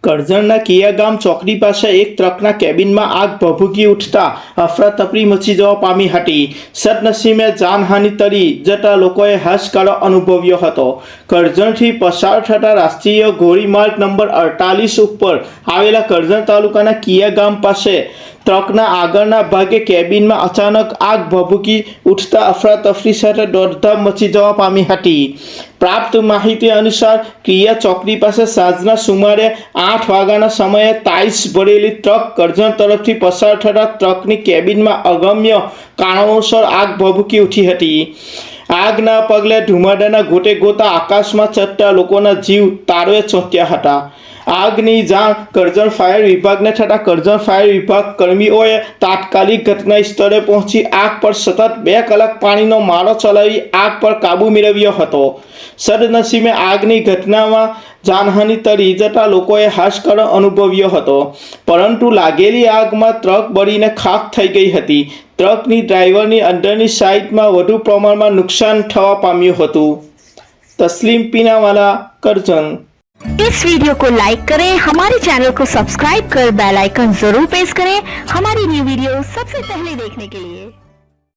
કરજણના કિયાગામ ચોકડી પાસે એક ટ્રકના કેબિનમાં આગ ભભૂકી ઉઠતા અફરાતફરી મચી જવા પામી હતી। સદનસીબે જાનહાનિ ટળી જતા લોકોએ હાશકારો અનુભવ્યો હતો। કરજણથી પસાર થતા રાષ્ટ્રીય ધોરીમાર્ગ નંબર 48 ઉપર આવેલા કરજણ તાલુકાના કિયાગામ પાસે ટ્રકના આગળના ભાગે કેબિનમાં અચાનક આગ ભભૂકી ઉઠતા અફરાતફરી સાથે દોડધામ મચી જવા પામી હતી। પ્રાપ્ત માહિતી અનુસાર કિયા ચોકડી પાસે સાંજના સુમારે 8 વાગ્યાના સમયે ટાઇલ્સ ભરેલી ટ્રક કરજણ તરફથી પસાર થતા ટ્રકની કેબિનમાં અગમ્ય કારણોસર આગ ભભૂકી ઉઠી હતી। આગના પગલે ધુમાડાના ગોટે ગોતા આકાશમાં ચડતા લોકોના જીવ તાળવે ચોંટ્યા હતા। આગની જાણ કરજણ ફાયર વિભાગને થતાં કરજણ ફાયર વિભાગ કર્મીઓએ તાત્કાલિક ઘટના સ્થળે પહોંચી આગ પર સતત 2 કલાક પાણીનો મારો ચલાવી આગ પર કાબૂ મેળવ્યો હતો। સદનસીબે આગની ઘટનામાં જાનહાનિ ટળી જતા લોકોએ હાશકારો અનુભવ્યો હતો, પરંતુ લાગેલી આગમાં ટ્રક બળીને ખાખ થઈ ગઈ હતી। ટ્રકની ડ્રાઈવરની અંદરની સાઈડમાં વધુ પ્રમાણમાં નુકસાન થવા પામ્યું હતું। तस्लीम पीनावाला करजन। इस वीडियो को लाइक करें, हमारे चैनल को सब्सक्राइब कर बेल आइकन जरूर प्रेस करें हमारी न्यू वीडियो सबसे पहले देखने के लिए।